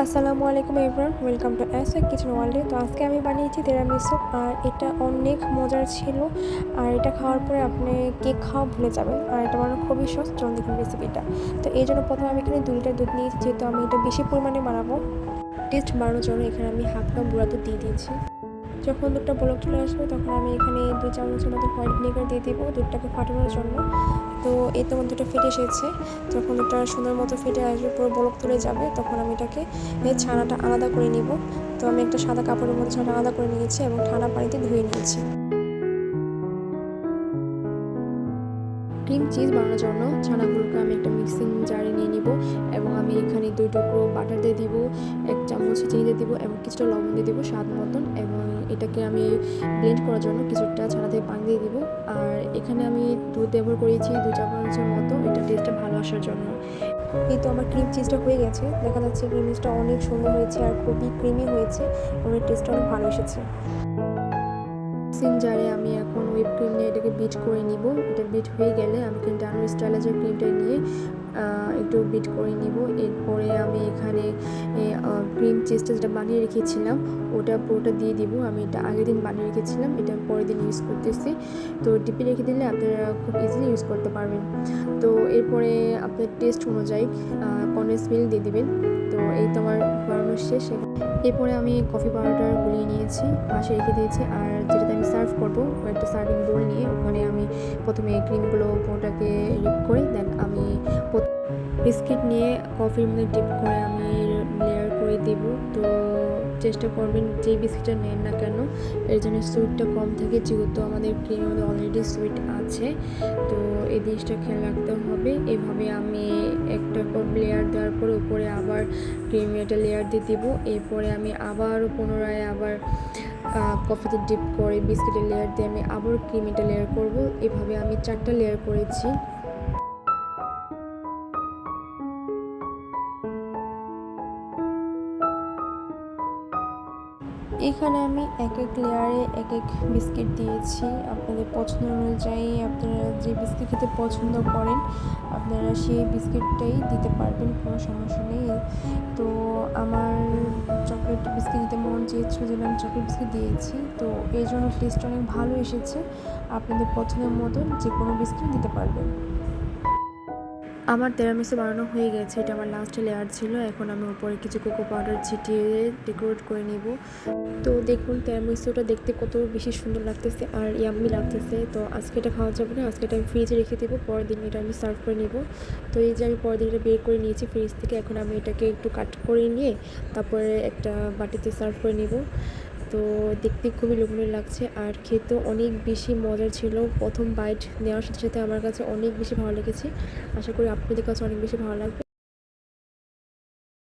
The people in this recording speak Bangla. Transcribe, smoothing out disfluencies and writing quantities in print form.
আসসালামু আলাইকুম এভরিওয়ান, ওয়েলকাম টু অ্যাসওয়েক কিচেন ওয়ার্ল্ডে। তো আজকে আমি বানিয়েছি তিরামিসু, আর এটা অনেক মজার ছিল। আর এটা খাওয়ার পরে আপনি কেক খাওয়া ভুলে যাবেন। আর এটা বানানো খুবই সহজ, চলুন দেখুন রেসিপিটা। তো এই জন্য প্রথমে আমি এখানে 2 লিটার দুধ নিয়েছি, যেহেতু আমি এটা বেশি পরিমাণে বানাবো। টেস্ট বাড়ানোর জন্য এখানে আমি হাফ কাপ গুঁড়া দুধ দিয়ে দিয়েছি। যখন দুধটা বলক চলে আসবে তখন আমি এখানে 2 চামচের মতো হোয়াইট ভিনেগার দিয়ে দেবো দুধটাকে ফাটানোর জন্য। তো এই তো আমার দুধটা ফেটে এসেছে। যখন দুধটা সুন্দর মতো ফেটে আসবে, পুরো বলক তুলে যাবে, তখন আমি এটাকে ছানাটা আলাদা করে নিব। তো আমি একটা সাদা কাপড়ের মধ্যে ছানাটা আলাদা করে নিয়েছি এবং ঠান্ডা পানিতে ধুয়ে নিয়েছি। ক্রিম চিজ বানানোর জন্য ছানাগুলোকে আমি একটা মিক্সিং জারে নিয়ে নিব এবং আমি এখানে 2 টুকরো বাটার দিয়ে দিব, 1 চামচ চিনি দিয়ে দিব এবং কিছুটা লবণ দিয়ে দিব স্বাদ মতন। এবং এটাকে আমি ব্লেন্ড করার জন্য কিছুটা ছানা থেকে পানি দিয়ে দিব। আর এখানে আমি দুধ ব্যবহার করেছি 2 চামচের মতো, এটা টেস্টটা ভালো আসার জন্য। এই তো আমার ক্রিম চিজটা হয়ে গেছে, দেখা যাচ্ছে ক্রিম চিজটা অনেক সুন্দর হয়েছে আর খুবই ক্রিমি হয়েছে এবং এর টেস্টটা অনেক ভালো এসেছে। মিক্সিং জারে আমি এখন হুইপ ক্রিম নিয়ে এটাকে বিট করে নিব। এটা বিট হয়ে গেলে আমি কিন্তু ডানো স্টাইলাইজার ক্রিমটা নিয়ে একটু বিট করে নিব। এরপরে আমি এখানে ক্রিম চিজটা যেটা বানিয়ে রেখেছিলাম ওটা পুরোটা দিয়ে দিব। আমি এটা আগের দিন বানিয়ে রেখেছিলাম, এটা পরের দিন ইউজ করতেছি। তো ডিপে রেখে দিলে আপনারা খুব ইজিলি ইউজ করতে পারবেন। তো এরপরে আপনার টেস্ট অনুযায়ী কনডেন্স মিল্ক দিয়ে দিবেন। তো এই তো আমার বানানো শেষ। এরপরে আমি কফি পাউডার গুলিয়ে নিয়েছি, পাশে রেখে দিয়েছি। আর যেটাতে আমি সার্ভ করবো একটা সার্ভিং বোল নিয়ে ওখানে আমি প্রথমে ক্রিমগুলো পুরোটাকে রিপ করে দেন আমি বিস্কিট নিয়ে কফির মধ্যে ডিপ করে আমি লেয়ার করে দেব। তো চেষ্টা করবেন যে বিস্কিটটা নেন না কেন এর জন্য সুইটটা কম থাকে, যেহেতু আমাদের ক্রিমের মধ্যে অলরেডি সুইট আছে। তো এই জিনিসটা খেয়াল রাখতে হবে। এভাবে আমি একটা লেয়ার দেওয়ার পরে উপরে আবার ক্রিমের একটা লেয়ার দিয়ে দিব। এরপরে আমি আবারও পুনরায় আবার কফিতে ডিপ করে বিস্কিটের লেয়ার দিয়ে আমি আবার ক্রিমের লেয়ার করব। এভাবে আমি 4টা লেয়ার করেছি। এখানে আমি এক এক লেয়ারে এক এক বিস্কিট দিয়েছি। আপনাদের পছন্দ অনুযায়ী আপনারা যে বিস্কিট খেতে পছন্দ করেন আপনারা সেই বিস্কিটটাই দিতে পারবেন, কোনো সমস্যা নেই। তো আমার চকলেট বিস্কিট দিতে মন চেয়েছিল যে আমি চকলেট বিস্কিট দিয়েছি। তো এই জন্য টেস্ট অনেক ভালো এসেছে। আপনাদের পছন্দের মতন যে কোনো বিস্কিট দিতে পারবেন। আমার তিরামিসু বানানো হয়ে গেছে, এটা আমার লাস্ট লেয়ার ছিল। এখন আমি উপরে কিছু কোকো পাউডার ছিটিয়ে ডেকোরেট করে নিব। তো দেখুন তিরামিসুটা দেখতে কত বেশি সুন্দর লাগতেছে আর ইয়াম্মি লাগতেছে। তো আজকে এটা খাওয়া যাবে না, আজকে এটা আমি ফ্রিজে রেখে দেবো, পরের দিন এটা আমি সার্ভ করে নিব। তো এই যে আমি পরের দিন এটা বের করে নিয়েছি ফ্রিজ থেকে। এখন আমি এটাকে একটু কাট করে নিয়ে তারপরে একটা বাটিতে সার্ভ করে নিব। তো দেখতে খুবই লোভনীয় লাগছে আর খেতেও অনেক বেশি মজার ছিল। প্রথম বাইট নেওয়ার সাথে সাথে আমার কাছে অনেক বেশি ভালো লেগেছে। আশা করি আপনাদের কাছে অনেক বেশি ভালো লাগবে।